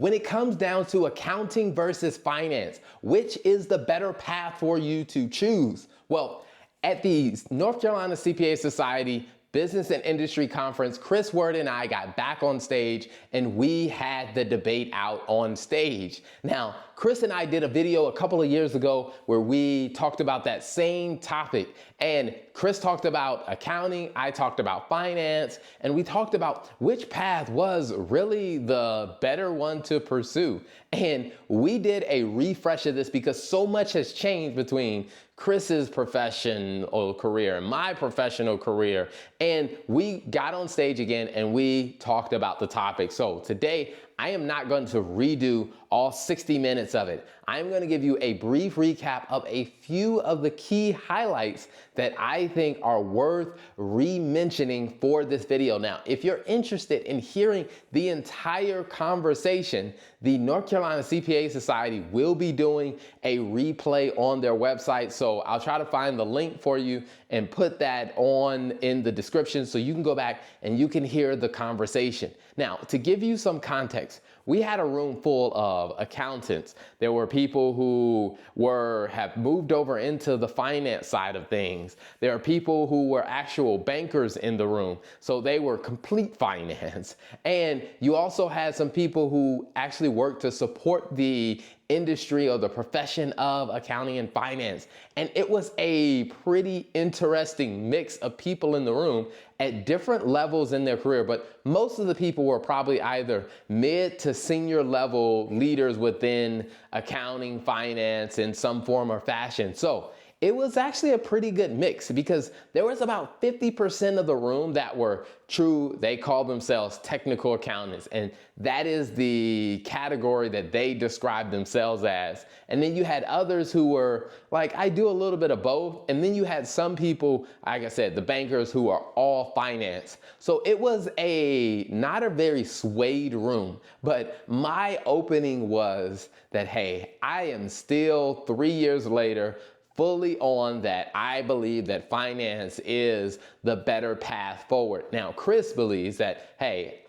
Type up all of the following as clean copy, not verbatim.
When it comes down to accounting versus finance, which is the better path for you to choose? Well, at the North Carolina CPA Society Business and Industry Conference, Chris Word and I got back on stage and we had the debate out on stage. Now, Chris and I did a video a couple of years ago where we talked about that same topic, and Chris talked about accounting, I talked about finance, and we talked about which path was really the better one to pursue. And we did a refresh of this because so much has changed between Chris's professional career and my professional career. And we got on stage again and we talked about the topic. So today, I am not going to redo all 60 minutes of it. I'm going to give you a brief recap of a few of the key highlights that I think are worth re-mentioning for this video. Now, if you're interested in hearing the entire conversation, the North Carolina CPA Society will be doing a replay on their website. So I'll try to find the link for you and put that on in the description so you can go back and you can hear the conversation. Now, to give you some context, we had a room full of accountants. There were people who have moved over into the finance side of things. There are people who were actual bankers in the room, so they were complete finance. And you also had some people who actually worked to support the industry or the profession of accounting and finance. And it was a pretty interesting mix of people in the room at different levels in their career, but most of the people were probably either mid to senior level leaders within accounting, finance in some form or fashion. So it was actually a pretty good mix because there was about 50% of the room that were true, they call themselves technical accountants, and that is the category that they describe themselves as. And then you had others who were like, I do a little bit of both. And then you had some people, like I said, the bankers who are all finance. So it was not a very swayed room, but my opening was that, hey, I am still 3 years later, fully on that. I believe that finance is the better path forward. Now, Chris believes that, hey,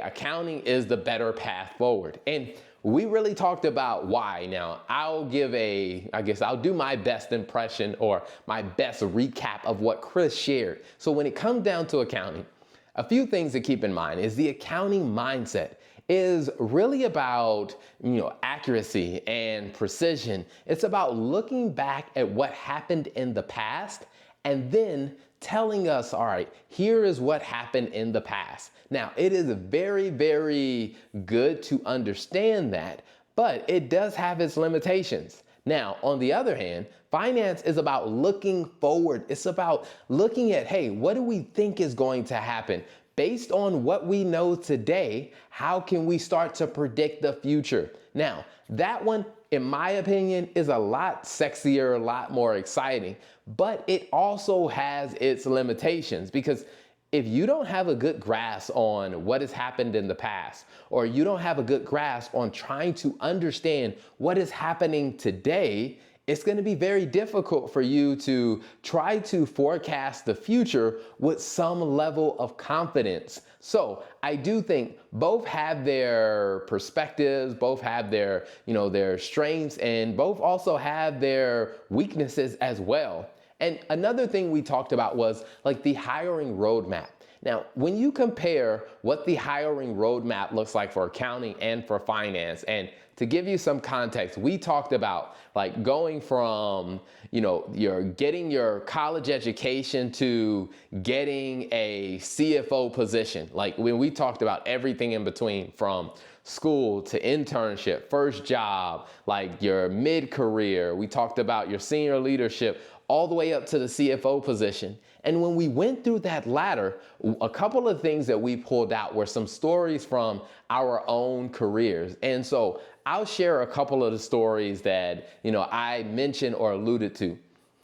accounting is the better path forward. And we really talked about why. Now, I'll do my best impression or my best recap of what Chris shared. So when it comes down to accounting, a few things to keep in mind is the accounting mindset is really about, accuracy and precision. It's about looking back at what happened in the past and then telling us, all right, here is what happened in the past. Now, it is very, very good to understand that, but it does have its limitations. Now, on the other hand, finance is about looking forward. It's about looking at, hey, what do we think is going to happen? Based on what we know today, how can we start to predict the future? Now, that one, in my opinion, is a lot sexier, a lot more exciting, but it also has its limitations because if you don't have a good grasp on what has happened in the past, or you don't have a good grasp on trying to understand what is happening today, it's going to be very difficult for you to try to forecast the future with some level of confidence. So I do think both have their perspectives, both have their strengths, and both also have their weaknesses as well. And another thing we talked about was like the hiring roadmap. Now, when you compare what the hiring roadmap looks like for accounting and for finance, and to give you some context, we talked about like going from, you're getting your college education to getting a CFO position. Like when we talked about everything in between from school to internship, first job, like your mid-career, we talked about your senior leadership, all the way up to the CFO position. And when we went through that ladder, a couple of things that we pulled out were some stories from our own careers. And so I'll share a couple of the stories that, I mentioned or alluded to.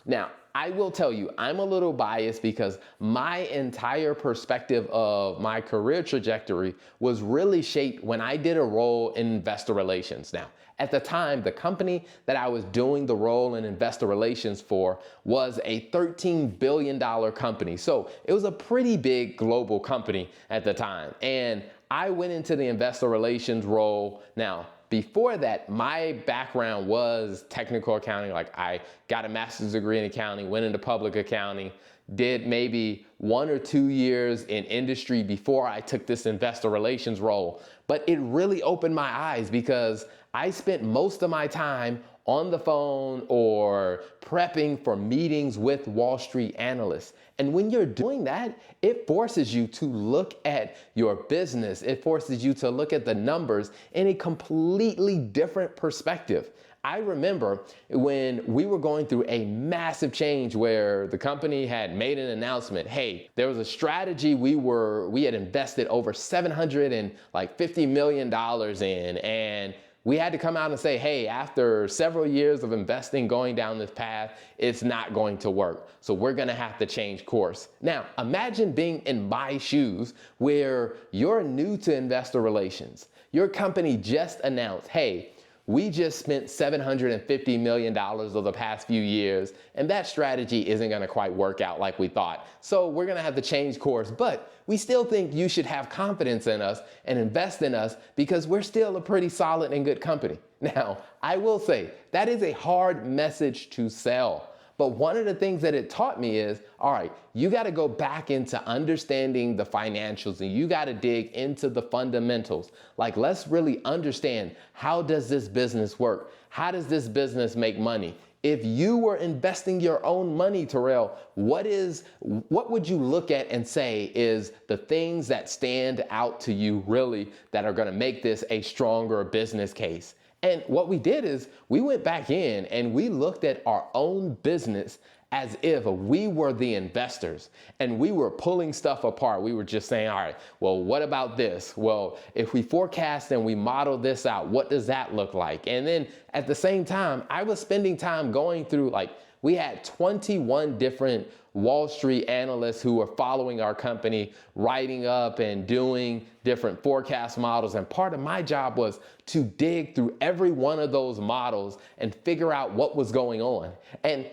Now, I will tell you, I'm a little biased because my entire perspective of my career trajectory was really shaped when I did a role in investor relations. Now, at the time, the company that I was doing the role in investor relations for was a $13 billion company. So it was a pretty big global company at the time. And I went into the investor relations role. Now, before that, my background was technical accounting. Like, I got a master's degree in accounting, went into public accounting, did maybe 1 or 2 years in industry before I took this investor relations role. But it really opened my eyes because I spent most of my time on the phone or prepping for meetings with Wall Street analysts. And when you're doing that, it forces you to look at your business. It forces you to look at the numbers in a completely different perspective. I remember when we were going through a massive change where the company had made an announcement. Hey, there was a strategy we had invested over $750 million in, and we had to come out and say, hey, after several years of investing going down this path, it's not going to work. So we're gonna have to change course. Now, imagine being in my shoes where you're new to investor relations. Your company just announced, hey, we just spent $750 million over the past few years, and that strategy isn't gonna quite work out like we thought. So we're gonna have to change course, but we still think you should have confidence in us and invest in us because we're still a pretty solid and good company. Now, I will say, that is a hard message to sell. But one of the things that it taught me is, all right, you got to go back into understanding the financials and you got to dig into the fundamentals. Like, let's really understand, how does this business work? How does this business make money? If you were investing your own money, Terrell, what would you look at and say is the things that stand out to you really that are going to make this a stronger business case? And what we did is we went back in and we looked at our own business as if we were the investors and we were pulling stuff apart. We were just saying, all right, well, what about this? Well, if we forecast and we model this out, what does that look like? And then at the same time, I was spending time going through, like, we had 21 different Wall Street analysts who were following our company, writing up and doing different forecast models. And part of my job was to dig through every one of those models and figure out what was going on. And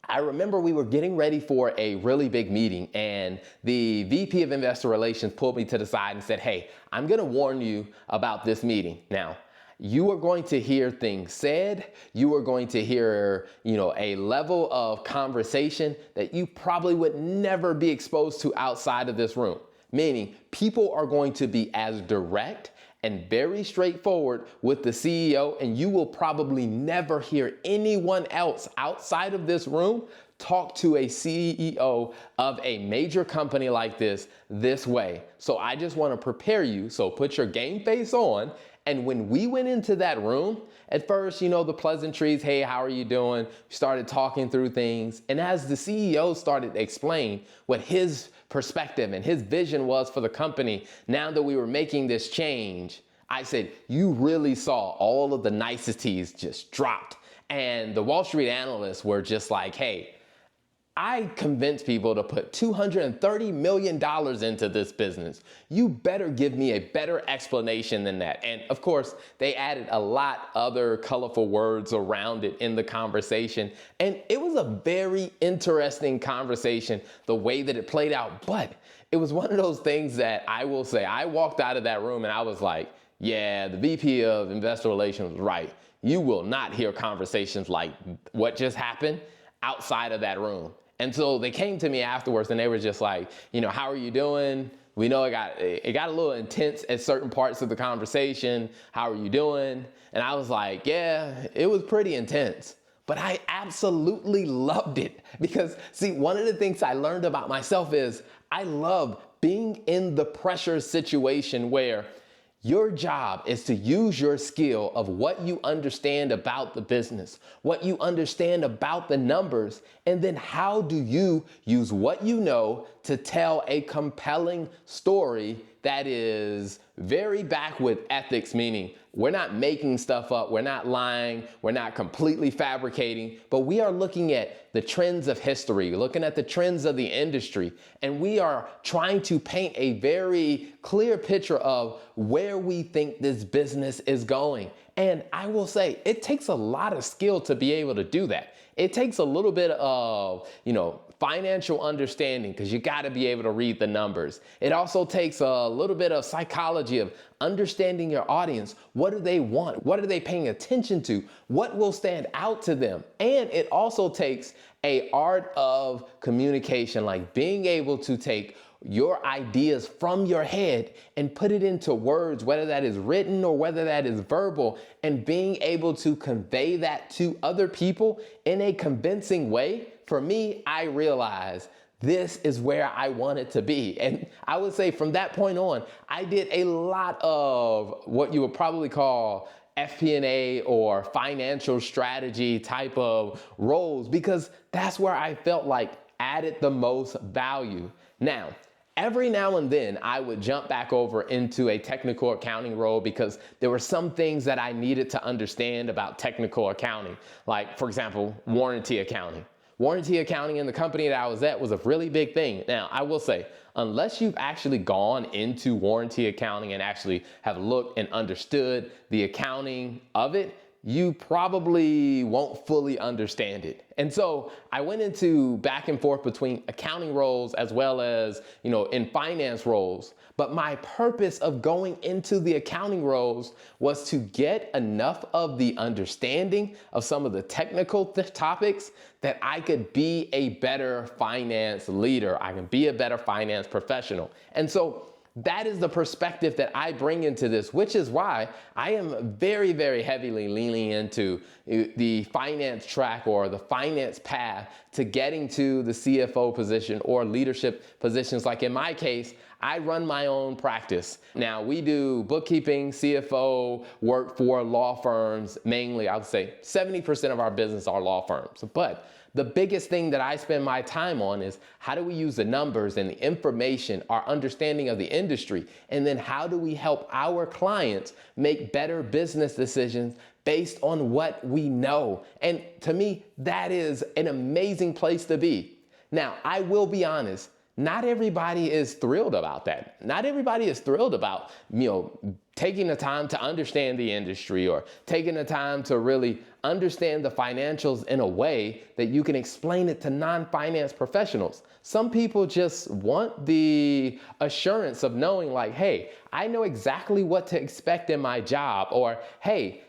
I remember we were getting ready for a really big meeting, and the VP of Investor Relations pulled me to the side and said, hey, I'm gonna warn you about this meeting. Now, you are going to hear things said. You are going to hear, a level of conversation that you probably would never be exposed to outside of this room. Meaning, people are going to be as direct and very straightforward with the CEO, and you will probably never hear anyone else outside of this room talk to a CEO of a major company like this way. So I just want to prepare you. So put your game face on. And when we went into that room, at first, the pleasantries, hey, how are you doing? We started talking through things. And as the CEO started to explain what his perspective and his vision was for the company, now that we were making this change, I said, you really saw all of the niceties just dropped. And the Wall Street analysts were just like, hey, I convinced people to put $230 million into this business. You better give me a better explanation than that. And of course, they added a lot other colorful words around it in the conversation. And it was a very interesting conversation, the way that it played out. But it was one of those things that I will say, I walked out of that room and I was like, yeah, the VP of Investor Relations was right. You will not hear conversations like what just happened outside of that room. And so they came to me afterwards and they were just like, how are you doing? We know it got a little intense at certain parts of the conversation. How are you doing? And I was like, yeah, it was pretty intense. But I absolutely loved it because, see, one of the things I learned about myself is I love being in the pressure situation where your job is to use your skill of what you understand about the business, what you understand about the numbers, and then how do you use what you know to tell a compelling story that is very back with ethics, meaning we're not making stuff up, we're not lying, we're not completely fabricating, but we are looking at the trends of history, looking at the trends of the industry, and we are trying to paint a very clear picture of where we think this business is going. And I will say, it takes a lot of skill to be able to do that. It takes a little bit of, financial understanding, because you got to be able to read the numbers. It also takes a little bit of psychology of understanding your audience. What do they want? What are they paying attention to? What will stand out to them? And it also takes an art of communication, like being able to take your ideas from your head and put it into words, whether that is written or whether that is verbal, and being able to convey that to other people in a convincing way. For me, I realized this is where I wanted to be. And I would say from that point on, I did a lot of what you would probably call FP&A or financial strategy type of roles, because that's where I felt like added the most value. Now, every now and then I would jump back over into a technical accounting role because there were some things that I needed to understand about technical accounting. Like, for example, warranty accounting. Warranty accounting in the company that I was at was a really big thing. Now, I will say, unless you've actually gone into warranty accounting and actually have looked and understood the accounting of it, you probably won't fully understand it. And so I went into back and forth between accounting roles as well as, in finance roles. But my purpose of going into the accounting roles was to get enough of the understanding of some of the technical topics that I could be a better finance leader. I can be a better finance professional. And so that is the perspective that I bring into this, which is why I am very, very heavily leaning into the finance track or the finance path to getting to the CFO position or leadership positions. Like in my case, I run my own practice. Now, we do bookkeeping, CFO work for law firms, mainly. I would say 70% of our business are law firms. But the biggest thing that I spend my time on is how do we use the numbers and the information, our understanding of the industry, and then how do we help our clients make better business decisions based on what we know. And to me, that is an amazing place to be. Now, I will be honest, not everybody is thrilled about that. Not everybody is thrilled about, taking the time to understand the industry or taking the time to really understand the financials in a way that you can explain it to non-finance professionals. Some people just want the assurance of knowing like, hey, I know exactly what to expect in my job, or hey,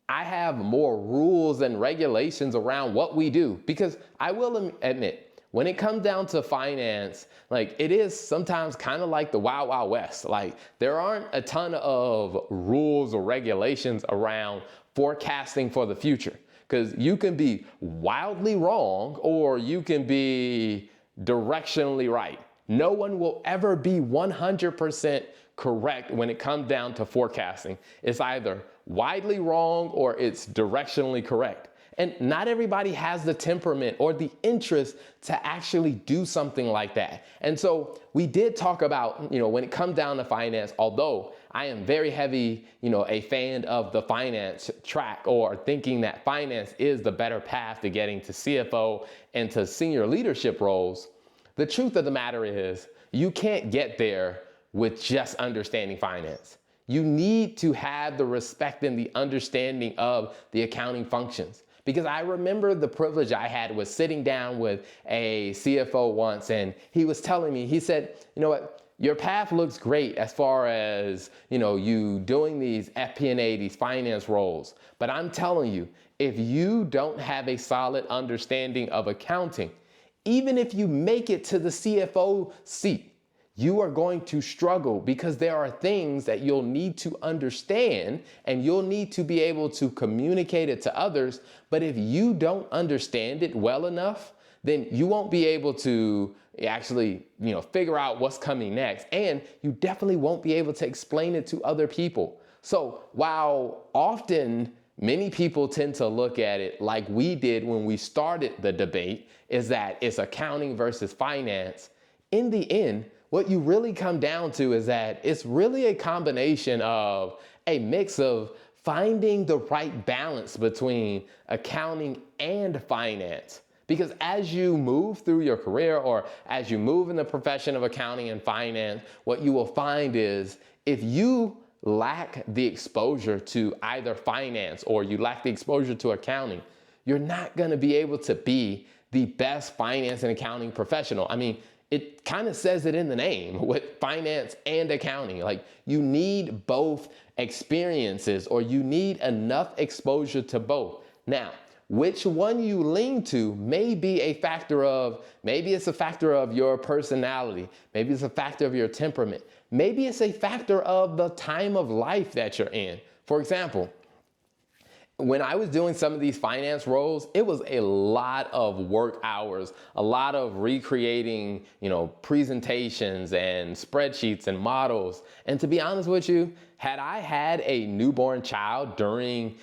I have more rules and regulations around what we do. Because I will admit, when it comes down to finance, like it is sometimes kind of like the Wild Wild West. Like there aren't a ton of rules or regulations around forecasting for the future, because you can be wildly wrong or you can be directionally right. No one will ever be 100% correct when it comes down to forecasting. It's either widely wrong or it's directionally correct. And not everybody has the temperament or the interest to actually do something like that. And so we did talk about, when it comes down to finance, although I am very heavy, a fan of the finance track or thinking that finance is the better path to getting to CFO and to senior leadership roles, the truth of the matter is you can't get there with just understanding finance. You need to have the respect and the understanding of the accounting functions. Because I remember the privilege I had was sitting down with a CFO once, and he was telling me, he said, you know what, your path looks great as far as, you doing these FP&A, these finance roles. But I'm telling you, if you don't have a solid understanding of accounting, even if you make it to the CFO seat, you are going to struggle because there are things that you'll need to understand and you'll need to be able to communicate it to others. But if you don't understand it well enough, then you won't be able to actually, figure out what's coming next. And you definitely won't be able to explain it to other people. So while often many people tend to look at it like we did when we started the debate, is that it's accounting versus finance, in the end, what you really come down to is that it's really a combination of a mix of finding the right balance between accounting and finance. Because as you move through your career or as you move in the profession of accounting and finance, what you will find is if you lack the exposure to either finance or you lack the exposure to accounting, you're not going to be able to be the best finance and accounting professional. I mean, it kind of says it in the name with finance and accounting. Like, you need both experiences or you need enough exposure to both. Now, which one you lean to may be a factor of, maybe it's a factor of your personality. Maybe it's a factor of your temperament. Maybe it's a factor of the time of life that you're in. For example, when I was doing some of these finance roles, it was a lot of work hours, a lot of recreating, presentations and spreadsheets and models. And to be honest with you, had I had a newborn child during,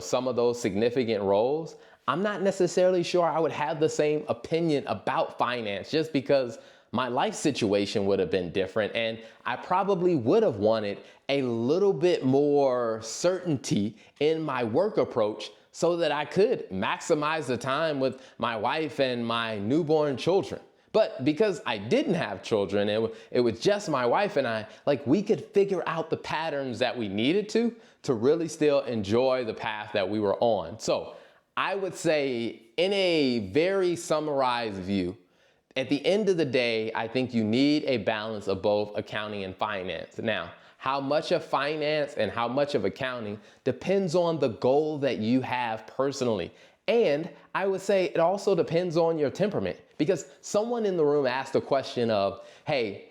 some of those significant roles, I'm not necessarily sure I would have the same opinion about finance just because my life situation would have been different and I probably would have wanted a little bit more certainty in my work approach so that I could maximize the time with my wife and my newborn children. But because I didn't have children, it was just my wife and I, we could figure out the patterns that we needed to really still enjoy the path that we were on. So I would say, in a very summarized view, at the end of the day, I think you need a balance of both accounting and finance. Now, how much of finance and how much of accounting depends on the goal that you have personally. And I would say it also depends on your temperament, because someone in the room asked a question of, hey,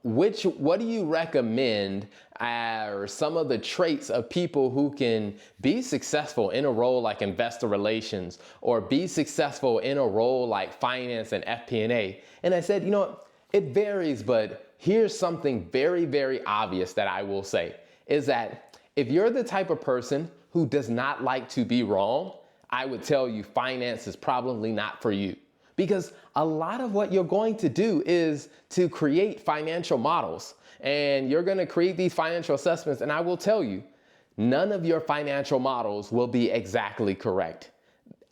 what do you recommend are some of the traits of people who can be successful in a role like investor relations or be successful in a role like finance and FP&A? And I said, it varies, but here's something very, very obvious that I will say is that if you're the type of person who does not like to be wrong, I would tell you finance is probably not for you. Because a lot of what you're going to do is to create financial models, and you're going to create these financial assessments. And I will tell you, none of your financial models will be exactly correct.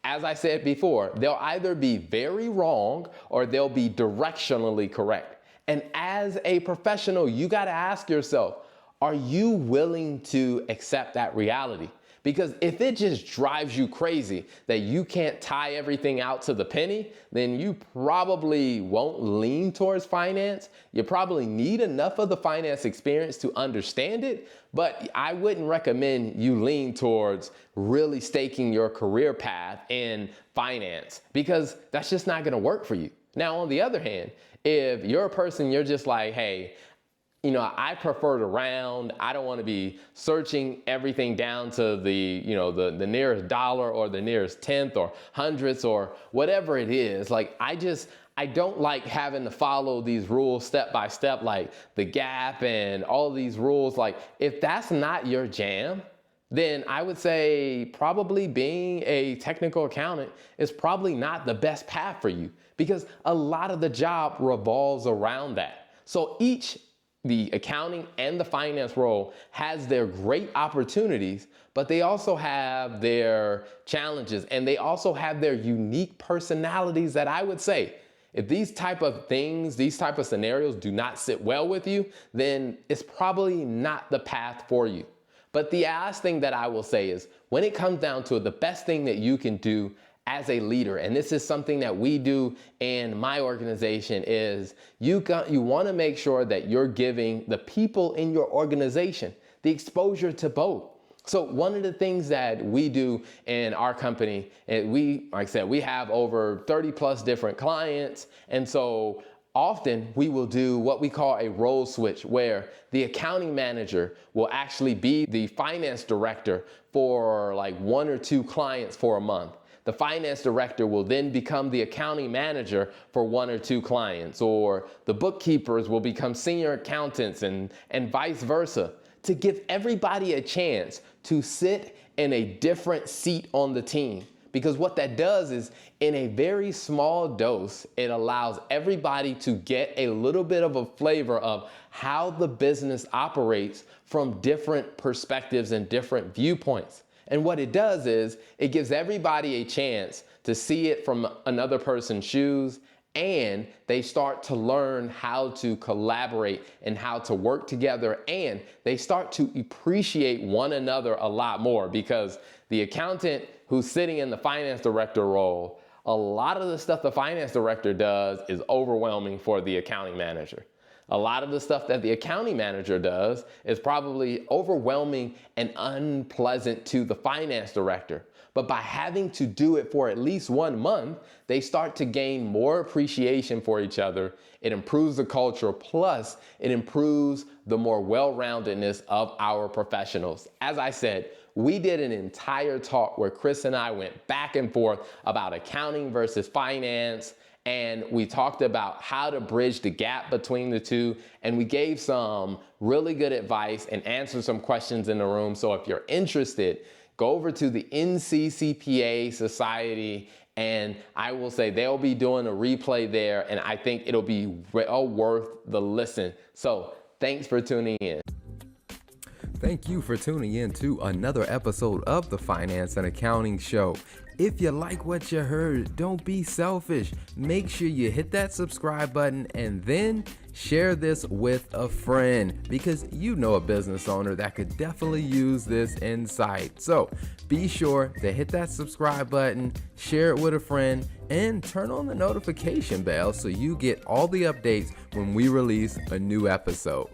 As I said before, they'll either be very wrong or they'll be directionally correct. And as a professional, you got to ask yourself, are you willing to accept that reality? Because if it just drives you crazy that you can't tie everything out to the penny, then you probably won't lean towards finance. You probably need enough of the finance experience to understand it, but I wouldn't recommend you lean towards really staking your career path in finance, because that's just not going to work for you. Now, on the other hand, if you're a person, you're just like, hey, I prefer to round. I don't want to be searching everything down to the nearest dollar or the nearest tenth or hundredths or whatever it is. I don't like having to follow these rules step by step, like the gap and all these rules. If that's not your jam, then I would say probably being a technical accountant is probably not the best path for you, because a lot of the job revolves around that. So the accounting and the finance role has their great opportunities, but they also have their challenges and they also have their unique personalities that I would say, if these type of things, these type of scenarios do not sit well with you, then it's probably not the path for you. But the last thing that I will say is, when it comes down to it, the best thing that you can do as a leader, and this is something that we do in my organization, is you want to make sure that you're giving the people in your organization the exposure to both. So one of the things that we do in our company, and like I said, we have over 30 plus different clients. And so often we will do what we call a role switch, where the accounting manager will actually be the finance director for one or two clients for a month. The finance director will then become the accounting manager for one or two clients, or the bookkeepers will become senior accountants and vice versa, to give everybody a chance to sit in a different seat on the team. Because what that does is, in a very small dose, it allows everybody to get a little bit of a flavor of how the business operates from different perspectives and different viewpoints. And what it does is it gives everybody a chance to see it from another person's shoes, and they start to learn how to collaborate and how to work together, and they start to appreciate one another a lot more, because the accountant who's sitting in the finance director role, a lot of the stuff the finance director does is overwhelming for the accounting manager. A lot of the stuff that the accounting manager does is probably overwhelming and unpleasant to the finance director. But by having to do it for at least 1 month, they start to gain more appreciation for each other. It improves the culture, plus it improves the more well-roundedness of our professionals. As I said, we did an entire talk where Chris and I went back and forth about accounting versus finance, and we talked about how to bridge the gap between the two, and we gave some really good advice and answered some questions in the room. So if you're interested, go over to the NCCPA Society, and I will say they'll be doing a replay there, and I think it'll be well worth the listen. So thanks for tuning in. Thank you for tuning in to another episode of the Finance and Accounting Show. If you like what you heard, don't be selfish. Make sure you hit that subscribe button and then share this with a friend, because you know a business owner that could definitely use this insight. So be sure to hit that subscribe button, share it with a friend, and turn on the notification bell so you get all the updates when we release a new episode.